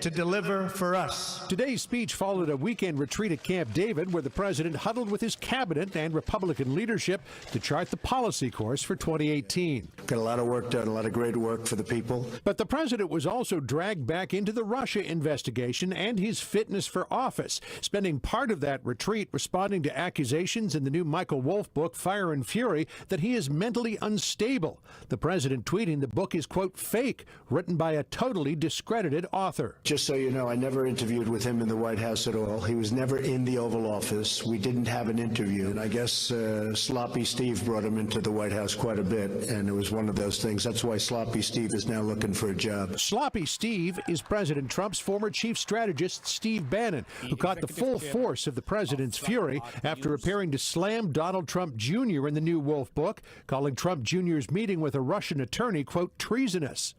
to deliver for us. Today's speech followed a weekend retreat at Camp David, where the president huddled with his cabinet and Republican leadership to chart the policy course for 2018. Got a lot of work done, a lot of great work for the people. But the president was also dragged back into the Russia investigation and his fitness for office, spending part of that retreat responding to accusations in the new Michael Wolff book, Fire and Fury, that he is mentally unstable. The president tweeting the book is, quote, fake, written by a totally discredited author. Just so you know, I never interviewed with him in the White House at all. He was never in the Oval Office. We didn't have an interview. And I guess Sloppy Steve brought him into the White House quite a bit, and it was one of those things. That's why Sloppy Steve is now looking for a job. Sloppy Steve is President Trump's former chief strategist, Steve Bannon, who caught the full force of the president's fury after appearing to slam Donald Trump Jr. in the new Wolff book, calling Trump Jr.'s meeting with a Russian attorney, quote, treasonous.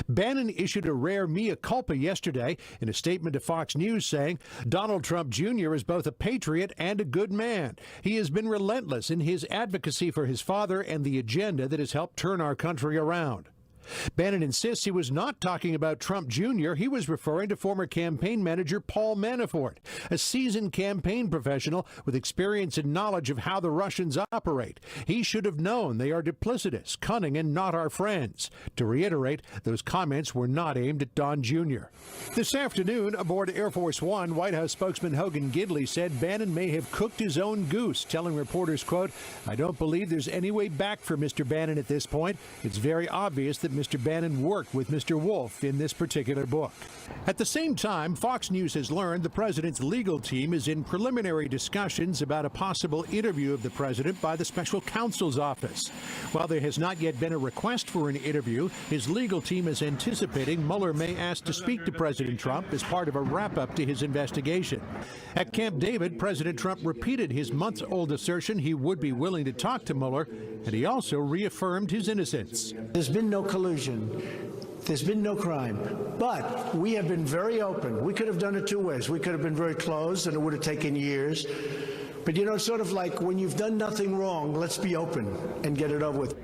Bannon issued a rare mea culpa yesterday in a statement to Fox News saying Donald Trump Jr. is both a patriot and a good man. He has been relentless in his advocacy for his father and the agenda that has helped turn our country around. Bannon insists he was not talking about Trump Jr. He was referring to former campaign manager Paul Manafort, a seasoned campaign professional with experience and knowledge of how the Russians operate. He should have known they are duplicitous, cunning, and not our friends. To reiterate, those comments were not aimed at Don Jr. This afternoon, aboard Air Force One, White House spokesman Hogan Gidley said Bannon may have cooked his own goose, telling reporters, quote, I don't believe there's any way back for Mr. Bannon at this point. It's very obvious that Mr. Bannon worked with Mr. Wolff in this particular book. At the same time, Fox News has learned the president's legal team is in preliminary discussions about a possible interview of the president by the special counsel's office. While there has not yet been a request for an interview, his legal team is anticipating Mueller may ask to speak to President Trump as part of a wrap-up to his investigation. At Camp David, President Trump repeated his months-old assertion he would be willing to talk to Mueller, and he also reaffirmed his innocence. There's been no collusion. There's been no crime. But we have been very open. We could have done it two ways. We could have been very closed, and it would have taken years. But, you know, it's sort of like when you've done nothing wrong, let's be open and get it over with.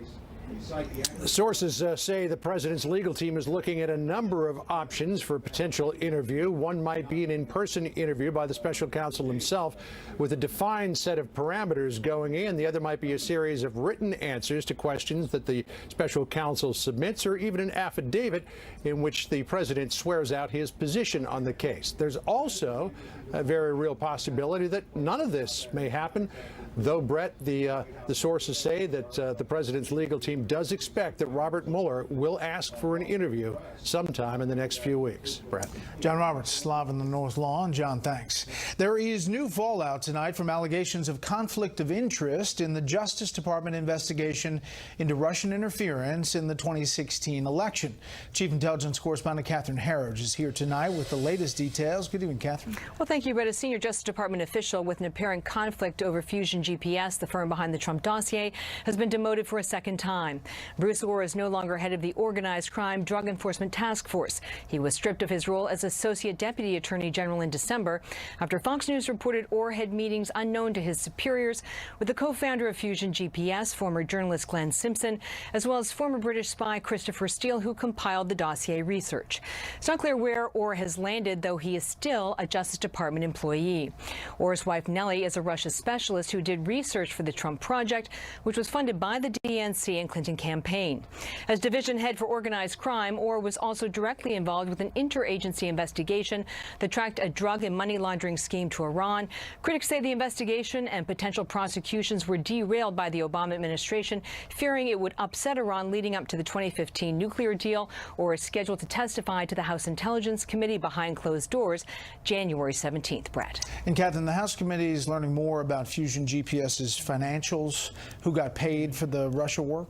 Sources say the president's legal team is looking at a number of options for a potential interview. One might be an in-person interview by the special counsel himself with a defined set of parameters going in. The other might be a series of written answers to questions that the special counsel submits, or even an affidavit in which the president swears out his position on the case. There's also a very real possibility that none of this may happen, though, Brett, the sources say that the president's legal team does expect that Robert Mueller will ask for an interview sometime in the next few weeks. Brett. John Roberts, live in the North Lawn. John, thanks. There is new fallout tonight from allegations of conflict of interest in the Justice Department investigation into Russian interference in the 2016 election. Chief Intelligence Correspondent Catherine Harrods is here tonight with the latest details. Good evening, Catherine. Well, thank you, Brett. A senior Justice Department official with an apparent conflict over Fusion GPS, the firm behind the Trump dossier, has been demoted for a second time. Bruce Orr is no longer head of the Organized Crime Drug Enforcement Task Force. He was stripped of his role as Associate Deputy Attorney General in December after Fox News reported Orr had meetings unknown to his superiors with the co-founder of Fusion GPS, former journalist Glenn Simpson, as well as former British spy Christopher Steele, who compiled the dossier research. It's not clear where Orr has landed, though he is still a Justice Department employee. Orr's wife Nellie is a Russia specialist who did research for the Trump Project, which was funded by the DNC and Clinton campaign. As division head for organized crime, Orr was also directly involved with an interagency investigation that tracked a drug and money laundering scheme to Iran. Critics say the investigation and potential prosecutions were derailed by the Obama administration, fearing it would upset Iran leading up to the 2015 nuclear deal. Orr is scheduled to testify to the House Intelligence Committee behind closed doors January 17th. Brett. And Catherine, the House Committee is learning more about Fusion GPS's financials, who got paid for the Russia work.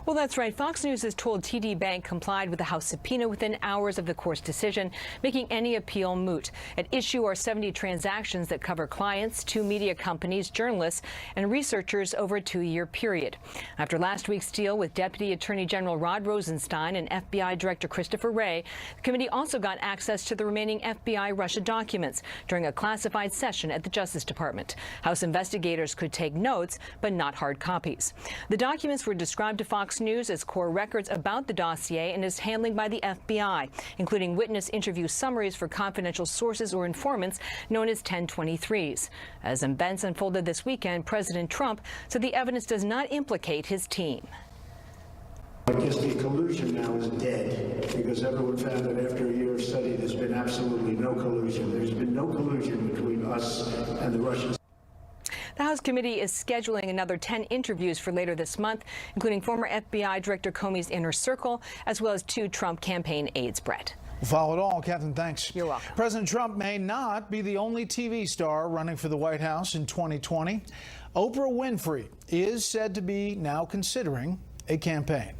Well, that's right. Fox News has told TD Bank complied with the House subpoena within hours of the court's decision, making any appeal moot. At issue are 70 transactions that cover clients, 2 media companies, journalists, and researchers over a 2-year period. After last week's deal with Deputy Attorney General Rod Rosenstein and FBI Director Christopher Wray, the committee also got access to the remaining FBI Russia documents during a classified session at the Justice Department. House investigators could take notes, but not hard copies. The documents were described to to Fox News as core records about the dossier and is handling by the FBI, including witness interview summaries for confidential sources or informants known as 1023s. As events unfolded this weekend, President Trump said the evidence does not implicate his team. I guess the collusion now is dead because everyone found that after a year of study there's been absolutely no collusion. There's been no collusion between us and the Russians. The House committee is scheduling another 10 interviews for later this month, including former FBI Director Comey's inner circle, as well as 2 Trump campaign aides. Brett. We'll follow it all. Captain, thanks. You're welcome. President Trump may not be the only TV star running for the White House in 2020. Oprah Winfrey is said to be now considering a campaign.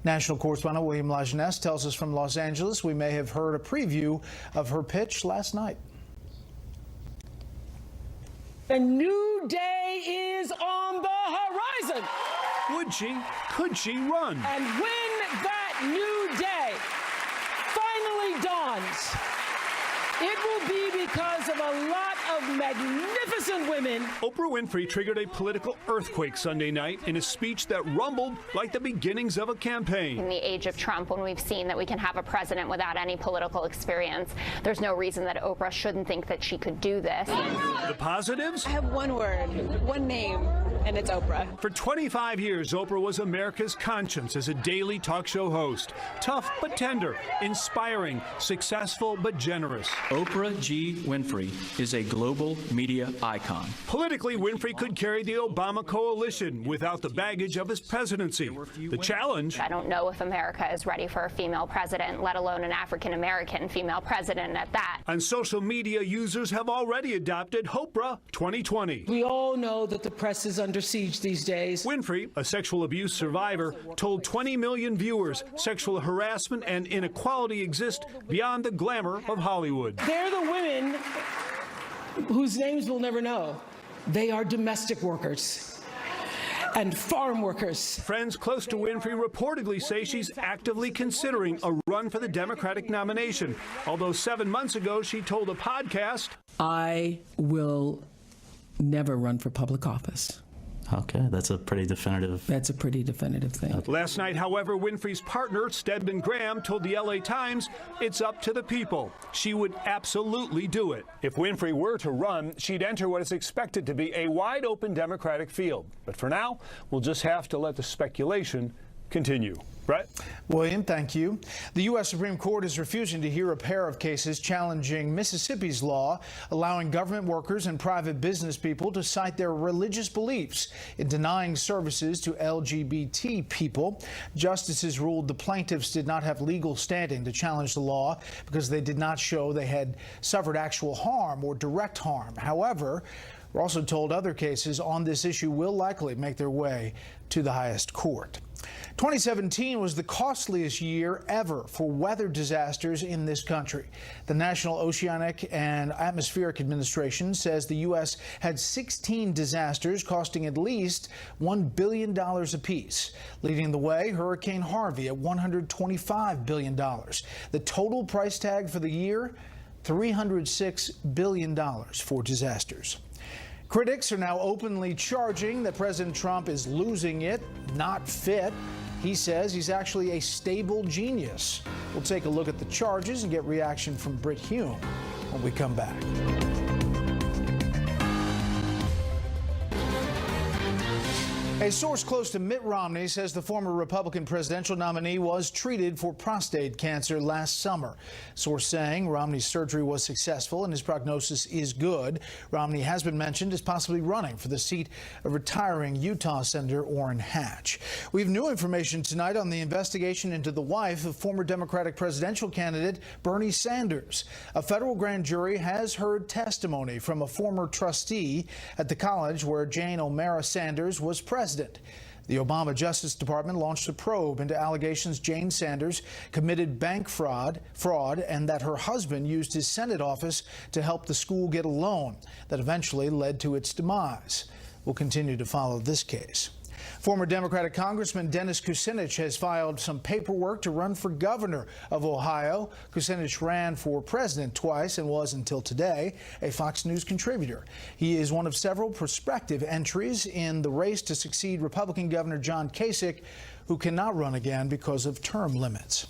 National correspondent William Lajeunesse tells us from Los Angeles we may have heard a preview of her pitch last night. A new day is on the horizon. Would she? Could she run? And when that new day finally dawns, it will be because of a lot of magnificent women. Oprah Winfrey triggered a political earthquake Sunday night in a speech that rumbled like the beginnings of a campaign. In the age of Trump, when we've seen that we can have a president without any political experience, there's no reason that Oprah shouldn't think that she could do this. The positives? I have one word, one name, and it's Oprah. For 25 years, Oprah was America's conscience as a daily talk show host. Tough but tender, inspiring, successful but generous. Oprah G. Winfrey is a global media icon. Politically, Winfrey could carry the Obama coalition without the baggage of his presidency. The challenge? I don't know if America is ready for a female president, let alone an African-American female president at that. And social media users have already adopted Oprah 2020. We all know that the press is under siege these days. Winfrey, a sexual abuse survivor, told 20 million viewers sexual harassment and inequality exist beyond the glamour of Hollywood. They're the women whose names we'll never know. They are domestic workers and farm workers. Friends close to Winfrey reportedly say she's actively considering a run for the Democratic nomination, although 7 months ago she told a podcast, I will never run for public office. Okay, that's a pretty definitive. That's a pretty definitive thing. Last night, however, Winfrey's partner, Stedman Graham, told the LA Times it's up to the people. She would absolutely do it. If Winfrey were to run, she'd enter what is expected to be a wide-open Democratic field. But for now, we'll just have to let the speculation continue. Brett? William, thank you. The U.S. Supreme Court is refusing to hear a pair of cases challenging Mississippi's law allowing government workers and private business people to cite their religious beliefs in denying services to LGBT people. Justices ruled the plaintiffs did not have legal standing to challenge the law because they did not show they had suffered actual harm or direct harm. However, we're also told other cases on this issue will likely make their way to the highest court. 2017 was the costliest year ever for weather disasters in this country. The National Oceanic and Atmospheric Administration says the U.S. had 16 disasters costing at least $1 billion apiece. Leading the way, Hurricane Harvey at $125 billion. The total price tag for the year, $306 billion for disasters. Critics are now openly charging that President Trump is losing it, not fit. He says he's actually a stable genius. We'll take a look at the charges and get reaction from Bret Baier when we come back. A source close to Mitt Romney says the former Republican presidential nominee was treated for prostate cancer last summer. Source saying Romney's surgery was successful and his prognosis is good. Romney has been mentioned as possibly running for the seat of retiring Utah Senator Orrin Hatch. We have new information tonight on the investigation into the wife of former Democratic presidential candidate Bernie Sanders. A federal grand jury has heard testimony from a former trustee at the college where Jane O'Mara Sanders was president. The Obama Justice Department launched a probe into allegations Jane Sanders committed bank fraud, and that her husband used his Senate office to help the school get a loan that eventually led to its demise. We'll continue to follow this case. Former Democratic Congressman Dennis Kucinich has filed some paperwork to run for governor of Ohio. Kucinich ran for president twice and was, until today, a Fox News contributor. He is one of several prospective entries in the race to succeed Republican Governor John Kasich, who cannot run again because of term limits.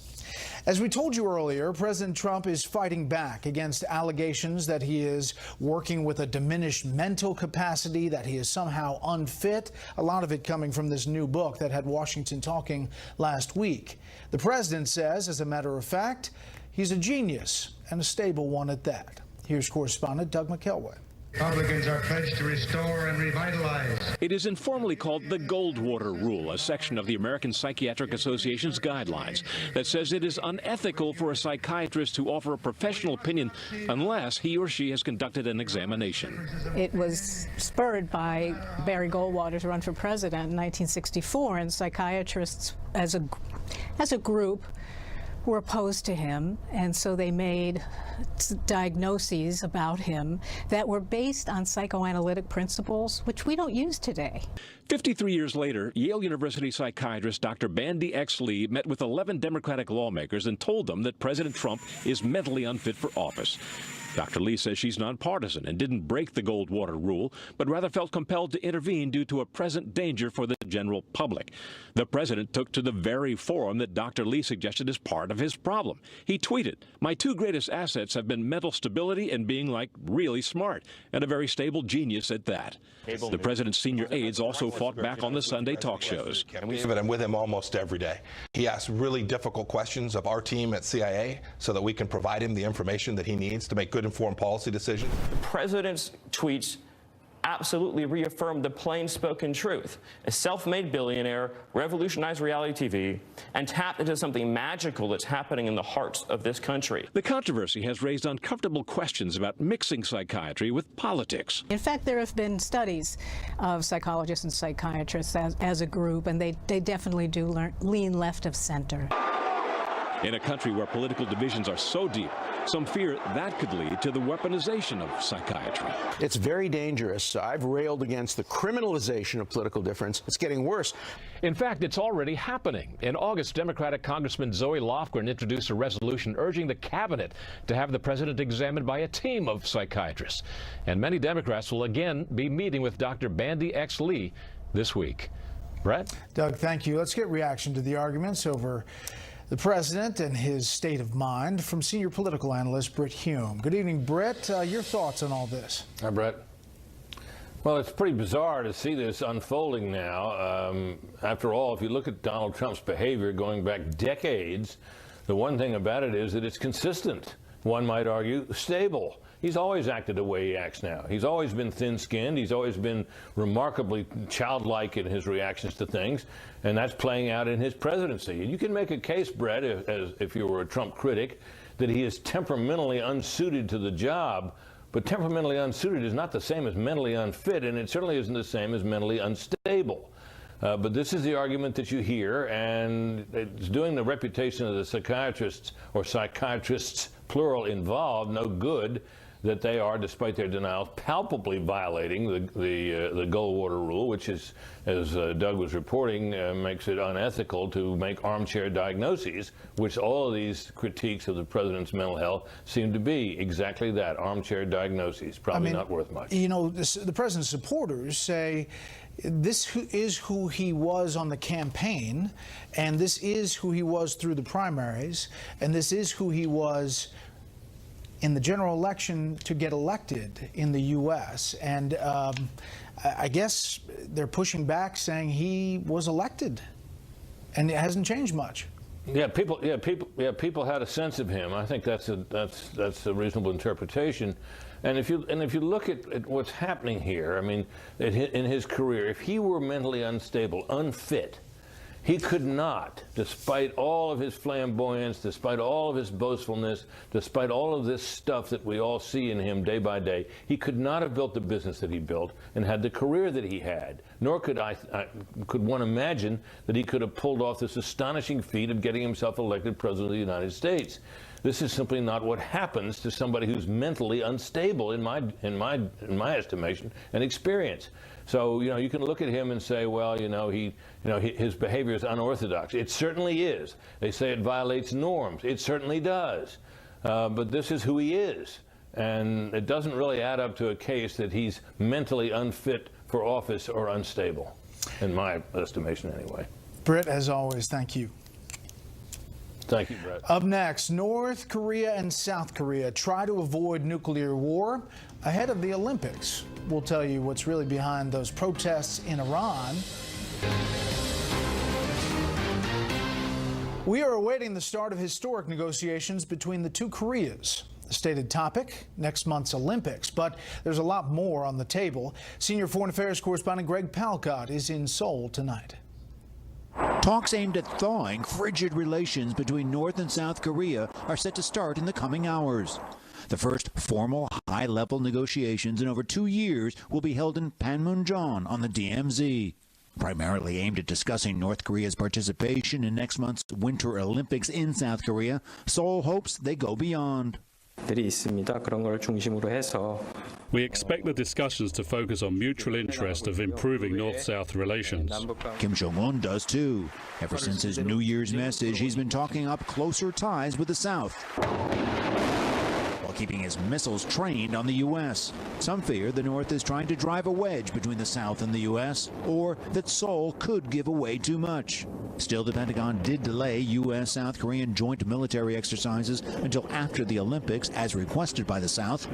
As we told you earlier, President Trump is fighting back against allegations that he is working with a diminished mental capacity, that he is somehow unfit, a lot of it coming from this new book that had Washington talking last week. The president says, as a matter of fact, he's a genius, and a stable one at that. Here's correspondent Doug McElway. Republicans are pledged to restore and revitalize. It is informally called the Goldwater Rule, a section of the American Psychiatric Association's guidelines that says it is unethical for a psychiatrist to offer a professional opinion unless he or she has conducted an examination. It was spurred by Barry Goldwater's run for president in 1964, and psychiatrists as a group were opposed to him, and so they made diagnoses about him that were based on psychoanalytic principles, which we don't use today. 53 years later, Yale University psychiatrist Dr. Bandy X. Lee met with 11 Democratic lawmakers and told them that President Trump is mentally unfit for office. Dr. Lee says she's nonpartisan and didn't break the Goldwater Rule, but rather felt compelled to intervene due to a present danger for the general public. The president took to the very forum that Dr. Lee suggested as part of his problem. He tweeted, "My two greatest assets have been mental stability and being, like, really smart, and a very stable genius at that." The president's senior aides also fought back on the Sunday talk shows. I'm with him almost every day. He asks really difficult questions of our team at CIA so that we can provide him the information that he needs to make good informed policy decisions. The president's tweets absolutely reaffirmed the plain-spoken truth. A self-made billionaire revolutionized reality TV and tapped into something magical that's happening in the hearts of this country. The controversy has raised uncomfortable questions about mixing psychiatry with politics. In fact, there have been studies of psychologists and psychiatrists as a group, and they definitely do lean left of center. In a country where political divisions are so deep, some fear that could lead to the weaponization of psychiatry. It's very dangerous. I've railed against the criminalization of political difference. It's getting worse. In fact, it's already happening. In August, Democratic Congressman Zoe Lofgren introduced a resolution urging the cabinet to have the president examined by a team of psychiatrists. And many Democrats will again be meeting with Dr. Bandy X. Lee this week. Brett? Doug, thank you. Let's get reaction to the arguments over the president and his state of mind from senior political analyst Bret Hume. Good evening, Bret. Your thoughts on all this? Hi, Brett. Well, it's pretty bizarre to see this unfolding now. After all, if you look at Donald Trump's behavior going back decades, the one thing about it is that it's consistent. One might argue stable. He's always acted the way he acts now. He's always been thin-skinned. He's always been remarkably childlike in his reactions to things, and that's playing out in his presidency. And you can make a case, Brett, if you were a Trump critic, that he is temperamentally unsuited to the job, but temperamentally unsuited is not the same as mentally unfit, and it certainly isn't the same as mentally unstable. But this is the argument that you hear, and it's doing the reputation of the psychiatrists, or psychiatrists, plural, involved, no good that they are, despite their denials, palpably violating the Goldwater Rule, which is, as Doug was reporting, makes it unethical to make armchair diagnoses, which all of these critiques of the president's mental health seem to be exactly that, armchair diagnoses, probably not worth much. You know, the president's supporters say this is who he was on the campaign, and this is who he was through the primaries, and this is who he was in the general election to get elected in the U.S. And I guess they're pushing back, saying he was elected, and it hasn't changed much. People had a sense of him. I think that's a reasonable interpretation. And if you look at what's happening here, I mean, in his career, if he were mentally unstable, unfit, he could not, despite all of his flamboyance, despite all of his boastfulness, despite all of this stuff that we all see in him day by day, he could not have built the business that he built and had the career that he had. Nor could one imagine that he could have pulled off this astonishing feat of getting himself elected President of the United States. This is simply not what happens to somebody who's mentally unstable in my estimation and experience. So, you can look at him and say, well, his behavior is unorthodox. It certainly is. They say it violates norms. It certainly does. But this is who he is. And it doesn't really add up to a case that he's mentally unfit for office or unstable, in my estimation anyway. Bret, as always, thank you. Thank you, Bret. Up next, North Korea and South Korea try to avoid nuclear war ahead of the Olympics. We'll tell you what's really behind those protests in Iran. We are awaiting the start of historic negotiations between the two Koreas. The stated topic, next month's Olympics. But there's a lot more on the table. Senior foreign affairs correspondent Greg Palcott is in Seoul tonight. Talks aimed at thawing frigid relations between North and South Korea are set to start in the coming hours. The first formal high-level negotiations in over 2 years will be held in Panmunjom on the DMZ. Primarily aimed at discussing North Korea's participation in next month's Winter Olympics in South Korea, Seoul hopes they go beyond. We expect the discussions to focus on mutual interest of improving North-South relations. Kim Jong-un does too. Ever since his New Year's message, he's been talking up closer ties with the South, while keeping his missiles trained on the U.S. Some fear the North is trying to drive a wedge between the South and the U.S., or that Seoul could give away too much. Still, the Pentagon did delay U.S.-South Korean joint military exercises until after the Olympics, as requested by the South.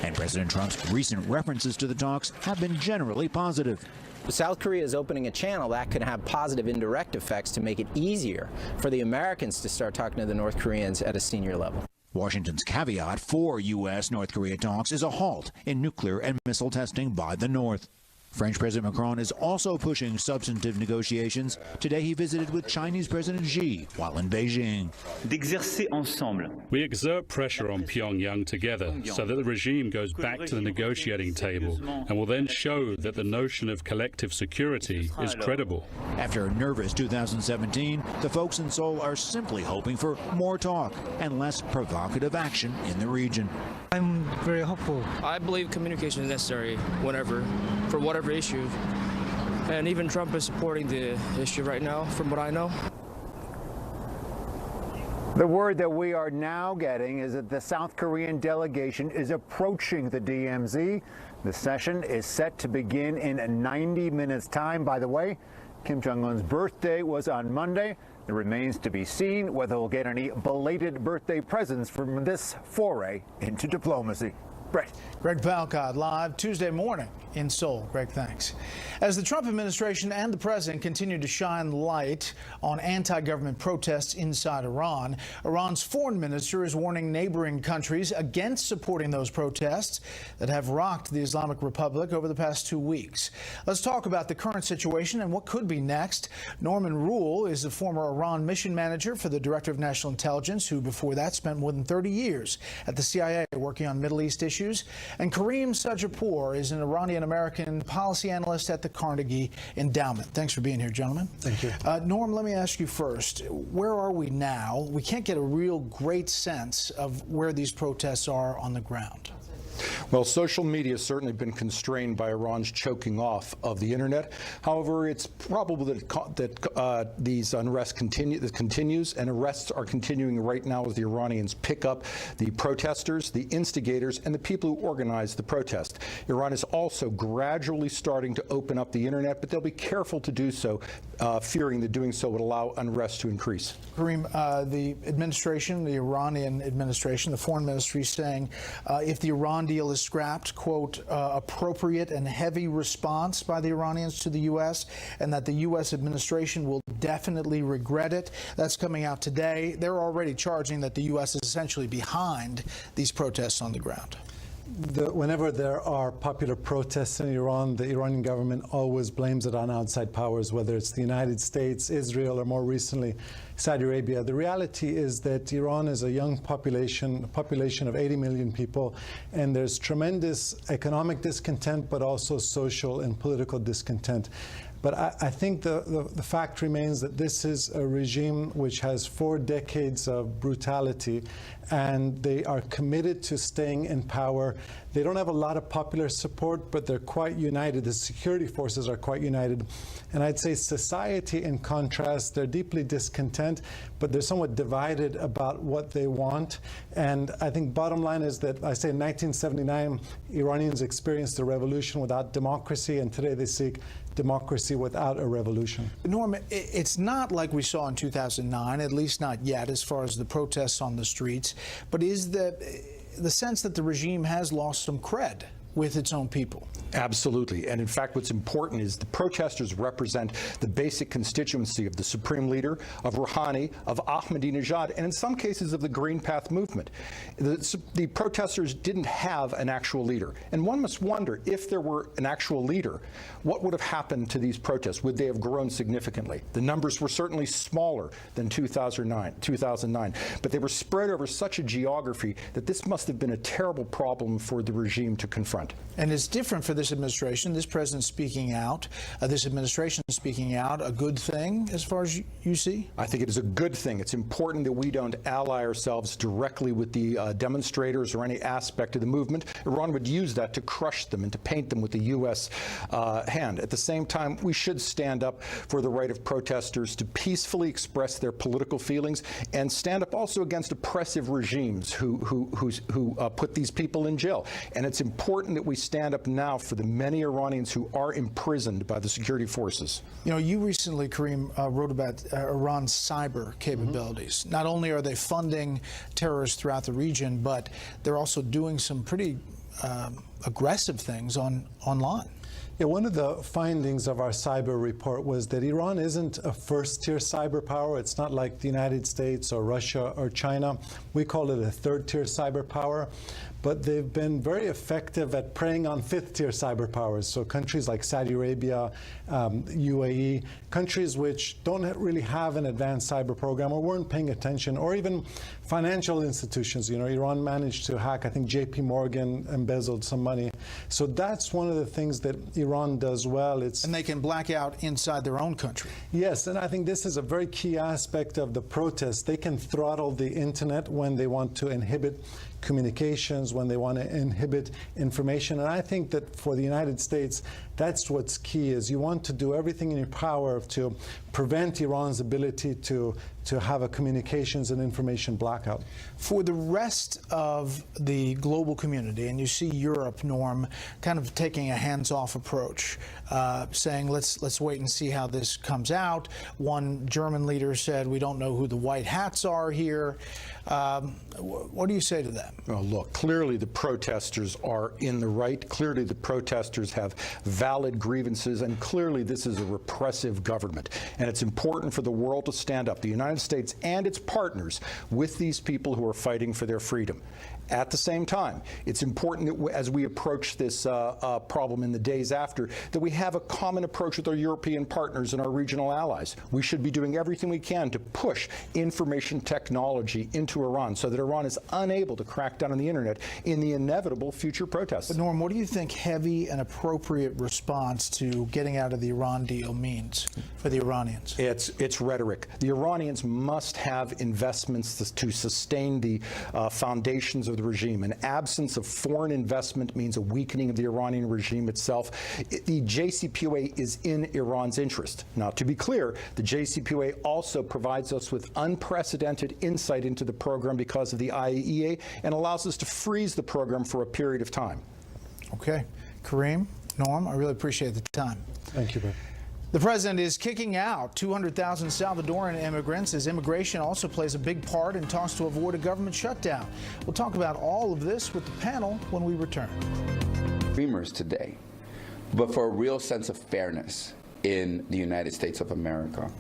And President Trump's recent references to the talks have been generally positive. South Korea is opening a channel that could have positive indirect effects to make it easier for the Americans to start talking to the North Koreans at a senior level. Washington's caveat for U.S.-North Korea talks is a halt in nuclear and missile testing by the North. French President Macron is also pushing substantive negotiations. Today he visited with Chinese President Xi while in Beijing. We exert pressure on Pyongyang together so that the regime goes back to the negotiating table and will then show that the notion of collective security is credible. After a nervous 2017, the folks in Seoul are simply hoping for more talk and less provocative action in the region. I'm very hopeful. I believe communication is necessary whenever, for whatever issue. And even Trump is supporting the issue right now, from what I know. The word that we are now getting is that the South Korean delegation is approaching the DMZ. The session is set to begin in 90 minutes' time. By the way, Kim Jong-un's birthday was on Monday. It remains to be seen whether he'll get any belated birthday presents from this foray into diplomacy. Bret. Greg Palcott live Tuesday morning in Seoul. Greg, thanks. As the Trump administration and the president continue to shine light on anti-government protests inside Iran, Iran's foreign minister is warning neighboring countries against supporting those protests that have rocked the Islamic Republic over the past 2 weeks. Let's talk about the current situation and what could be next. Norman Rule is the former Iran mission manager for the Director of National Intelligence, who before that spent more than 30 years at the CIA working on Middle East issues. And Kareem Sajapur is an Iranian-American policy analyst at the Carnegie Endowment. Thanks for being here, gentlemen. Thank you. Norm, let me ask you first. Where are we now? We can't get a real great sense of where these protests are on the ground. Well, social media has certainly been constrained by Iran's choking off of the internet. However, it's probable that these unrest continues, and arrests are continuing right now as the Iranians pick up the protesters, the instigators, and the people who organized the protest. Iran is also gradually starting to open up the internet, but they'll be careful to do so, fearing that doing so would allow unrest to increase. Kareem, the administration, the Iranian administration, the foreign ministry is saying if the Iran deal is scrapped, quote, appropriate and heavy response by the Iranians to the U.S., and that the U.S. administration will definitely regret it. That's coming out today. They're already charging that the U.S. is essentially behind these protests on the ground. Whenever there are popular protests in Iran, the Iranian government always blames it on outside powers, whether it's the United States, Israel, or more recently, Saudi Arabia. The reality is that Iran is a young population of 80 million people, and there's tremendous economic discontent, but also social and political discontent. But I think the fact remains that this is a regime which has 4 decades of brutality, and they are committed to staying in power. They don't have a lot of popular support, but they're quite united. The security forces are quite united. And I'd say society, in contrast, they're deeply discontent, but they're somewhat divided about what they want. And I think bottom line is that, I say in 1979, Iranians experienced a revolution without democracy, and today they seek democracy without a revolution. Norm, it's not like we saw in 2009, at least not yet, as far as the protests on the streets, but is the sense that the regime has lost some cred with its own people? Absolutely. And in fact, what's important is the protesters represent the basic constituency of the Supreme Leader, of Rouhani, of Ahmadinejad, and in some cases of the Green Path movement. The protesters didn't have an actual leader. And one must wonder, if there were an actual leader, what would have happened to these protests? Would they have grown significantly? The numbers were certainly smaller than 2009, but they were spread over such a geography that this must have been a terrible problem for the regime to confront. And it's different for this administration. This president speaking out, this administration speaking out, a good thing as far as you see? I think it is a good thing. It's important that we don't ally ourselves directly with the demonstrators or any aspect of the movement. Iran would use that to crush them and to paint them with the U.S. hand. At the same time, we should stand up for the right of protesters to peacefully express their political feelings and stand up also against oppressive regimes who put these people in jail. And it's important that we stand up now for the many Iranians who are imprisoned by the security forces. You know, you recently, Kareem, wrote about Iran's cyber capabilities. Not only are they funding terrorists throughout the region, but they're also doing some pretty aggressive things online. Yeah, one of the findings of our cyber report was that Iran isn't a first-tier cyber power. It's not like the United States or Russia or China. We call it a third-tier cyber power. But they've been very effective at preying on fifth-tier cyber powers. So countries like Saudi Arabia, UAE, countries which don't really have an advanced cyber program or weren't paying attention, or even financial institutions. You know, Iran managed to hack, I think JP Morgan embezzled some money. So that's one of the things that Iran does well. And they can black out inside their own country. Yes, and I think this is a very key aspect of the protest. They can throttle the internet when they want to inhibit communications, when they want to inhibit information. And I think that for the United States, that's what's key, is you want to do everything in your power to prevent Iran's ability to have a communications and information blackout. For the rest of the global community, and you see Europe, Norm, kind of taking a hands-off approach, saying let's wait and see how this comes out. One German leader said, we don't know who the white hats are here. What do you say to that? Well, look, clearly the protesters are in the right. Clearly the protesters have valid grievances, and clearly this is a repressive government. And it's important for the world to stand up, the United States and its partners, with these people who are fighting for their freedom. At the same time, it's important that as we approach this problem in the days after, that we have a common approach with our European partners and our regional allies. We should be doing everything we can to push information technology into Iran so that Iran is unable to crack down on the internet in the inevitable future protests. But Norm, what do you think heavy and appropriate response to getting out of the Iran deal means for the Iranians? It's rhetoric. The Iranians must have investments to sustain the foundations of the regime. An absence of foreign investment means a weakening of the Iranian regime itself. The JCPOA is in Iran's interest. Now, to be clear, the JCPOA also provides us with unprecedented insight into the program because of the IAEA, and allows us to freeze the program for a period of time. Okay. Kareem, Norm, I really appreciate the time. Thank you, Bret. The president is kicking out 200,000 Salvadoran immigrants as immigration also plays a big part in talks to avoid a government shutdown. We'll talk about all of this with the panel when we return. Dreamers today, but for a real sense of fairness in the United States of America.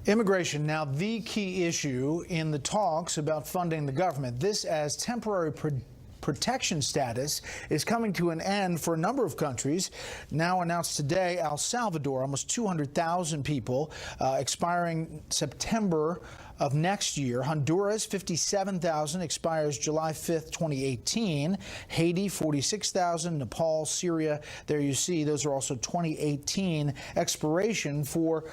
Immigration, now the key issue in the talks about funding the government. This as temporary protection status is coming to an end for a number of countries. Now announced today, El Salvador, almost 200,000 people, expiring September of next year. Honduras, 57,000, expires July 5th, 2018. Haiti, 46,000. Nepal, Syria, there you see, those are also 2018 expiration for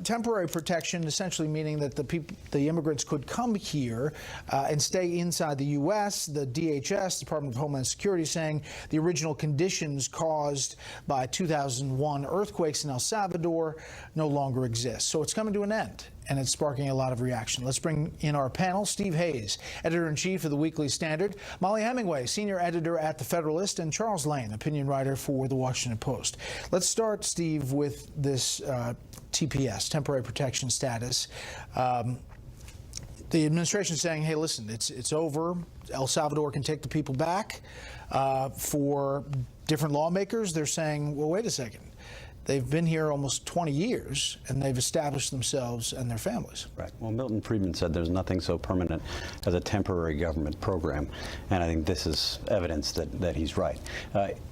temporary protection, essentially meaning that the immigrants could come here and stay inside the U.S. The DHS, Department of Homeland Security, saying the original conditions caused by 2001 earthquakes in El Salvador no longer exist. So it's coming to an end, and it's sparking a lot of reaction. Let's bring in our panel. Steve Hayes, editor-in-chief of the Weekly Standard, Molly Hemingway, senior editor at The Federalist, and Charles Lane, opinion writer for The Washington Post. Let's start, Steve, with this TPS, temporary protection status. The administration is saying, hey, listen, it's over. El Salvador can take the people back. For different lawmakers, they're saying, well, wait a second. They've been here almost 20 years, and they've established themselves and their families. Right. Well, Milton Friedman said there's nothing so permanent as a temporary government program, and I think this is evidence that he's right.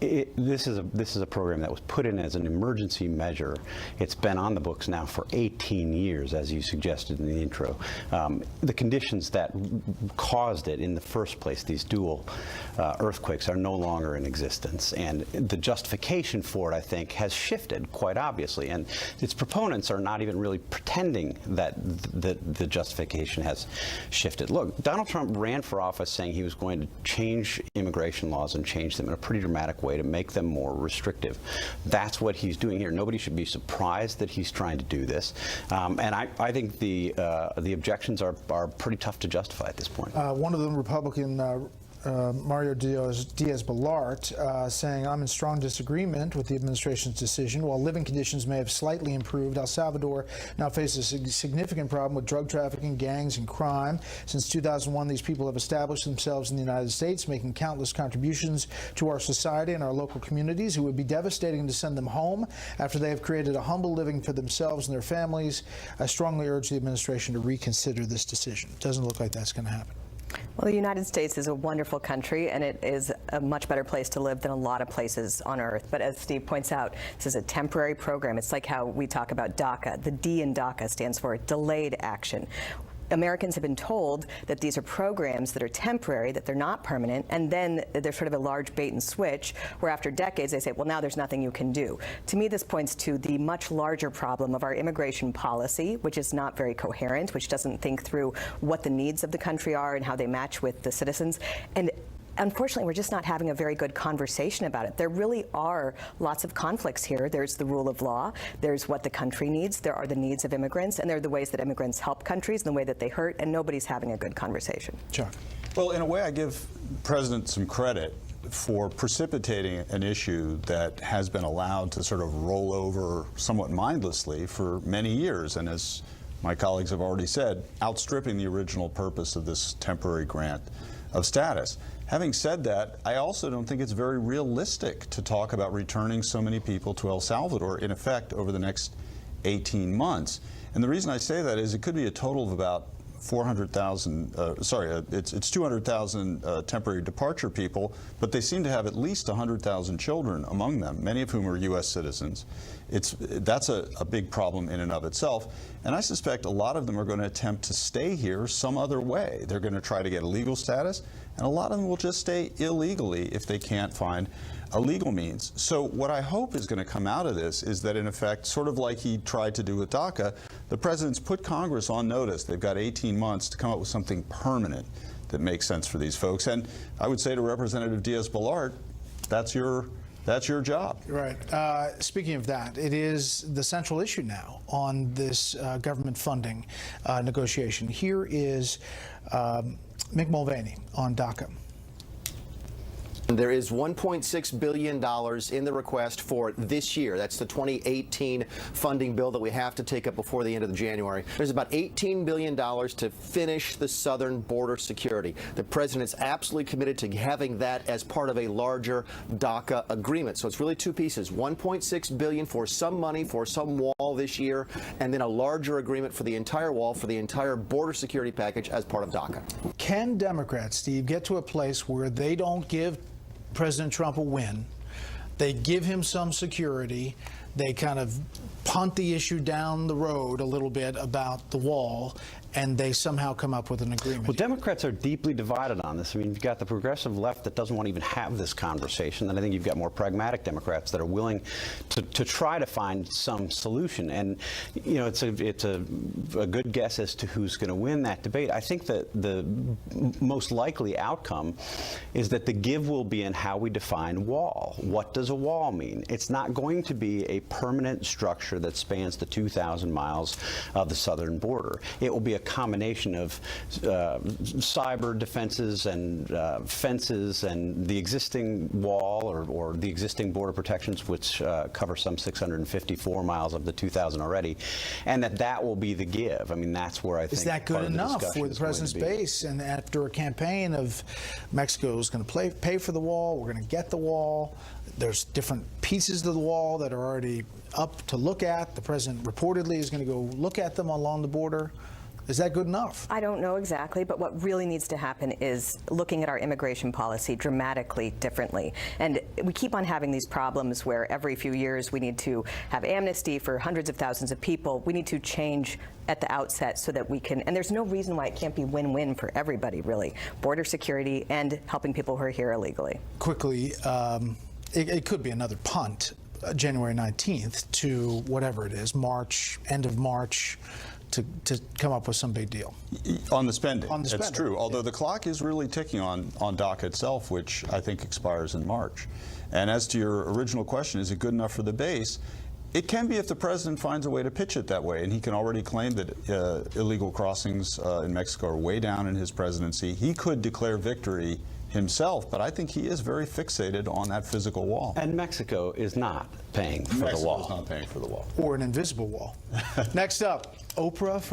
This is a program that was put in as an emergency measure. It's been on the books now for 18 years, as you suggested in the intro. The conditions that caused it in the first place, these dual earthquakes, are no longer in existence, and the justification for it, I think, has shifted quite obviously, and its proponents are not even really pretending that the justification has shifted. Look, Donald Trump ran for office saying he was going to change immigration laws and change them in a pretty dramatic way to make them more restrictive. That's what he's doing here. Nobody should be surprised that he's trying to do this, and I think the objections are pretty tough to justify at this point. One of them, Republican Mario Diaz-Balart, saying, I'm in strong disagreement with the administration's decision. While living conditions may have slightly improved, El Salvador now faces a significant problem with drug trafficking, gangs, and crime. Since 2001, these people have established themselves in the United States, making countless contributions to our society and our local communities. It would be devastating to send them home after they have created a humble living for themselves and their families. I strongly urge the administration to reconsider this decision. It doesn't look like that's going to happen. Well, the United States is a wonderful country, and it is a much better place to live than a lot of places on Earth. But as Steve points out, this is a temporary program. It's like how we talk about DACA. The D in DACA stands for delayed action. Americans have been told that these are programs that are temporary, that they're not permanent, and then there's sort of a large bait and switch where after decades they say, well, now there's nothing you can do. To me, this points to the much larger problem of our immigration policy, which is not very coherent, which doesn't think through what the needs of the country are and how they match with the citizens. And unfortunately, we're just not having a very good conversation about it. There really are lots of conflicts here. There's the rule of law, there's what the country needs, there are the needs of immigrants, and there are the ways that immigrants help countries and the way that they hurt, and nobody's having a good conversation. Chuck. Well, in a way, I give the President some credit for precipitating an issue that has been allowed to sort of roll over somewhat mindlessly for many years, and as my colleagues have already said, outstripping the original purpose of this temporary grant of status. Having said that, I also don't think it's very realistic to talk about returning so many people to El Salvador, in effect, over the next 18 months. And the reason I say that is it could be a total of about 400,000, it's 200,000 temporary departure people, but they seem to have at least 100,000 children among them, many of whom are U.S. citizens. That's a big problem in and of itself. And I suspect a lot of them are going to attempt to stay here some other way. They're going to try to get a legal status, and a lot of them will just stay illegally if they can't find a legal means. So what I hope is going to come out of this is that, in effect, sort of like he tried to do with DACA, the President's put Congress on notice. They've got 18 months to come up with something permanent that makes sense for these folks. And I would say to Representative Diaz-Balart, that's your job. Right. Speaking of that, it is the central issue now on this government funding negotiation. Here is Mick Mulvaney on DACA. There is $1.6 billion in the request for this year. That's the 2018 funding bill that we have to take up before the end of January. There's about $18 billion to finish the southern border security. The president is absolutely committed to having that as part of a larger DACA agreement. So it's really two pieces, $1.6 billion for some money for some wall this year, and then a larger agreement for the entire wall, for the entire border security package as part of DACA. Can Democrats, Steve, get to a place where they don't give President Trump a win, they give him some security, they kind of punt the issue down the road a little bit about the wall, and they somehow come up with an agreement. Well, Democrats are deeply divided on this. I mean, you've got the progressive left that doesn't want to even have this conversation, and I think you've got more pragmatic Democrats that are willing to try to find some solution. And you know, it's a good guess as to who's going to win that debate. I think that the most likely outcome is that the give will be in how we define wall. What does a wall mean? It's not going to be a permanent structure that spans the 2,000 miles of the southern border. It will be a combination of cyber defenses and fences and the existing wall or the existing border protections, which cover some 654 miles of the 2,000 already, and that will be the give. I mean, that's where I think is that good enough for the president's base? And after a campaign of Mexico is going to pay for the wall, we're going to get the wall. There's different pieces of the wall that are already up to look at. The president reportedly is going to go look at them along the border. Is that good enough? I don't know exactly, but what really needs to happen is looking at our immigration policy dramatically differently. And we keep on having these problems where every few years we need to have amnesty for hundreds of thousands of people. We need to change at the outset so that we can, and there's no reason why it can't be win-win for everybody, really. Border security and helping people who are here illegally. Quickly, it could be another punt, January 19th to whatever it is, March, end of March, to come up with some big deal. On the spending. It's true, although the clock is really ticking on DACA itself, which I think expires in March. And as to your original question, is it good enough for the base? It can be if the president finds a way to pitch it that way, and he can already claim that illegal crossings in Mexico are way down in his presidency. He could declare victory himself, but I think he is very fixated on that physical wall. And Mexico is not paying for the wall. Mexico is not paying for the wall. Or an invisible wall. Next up, Oprah for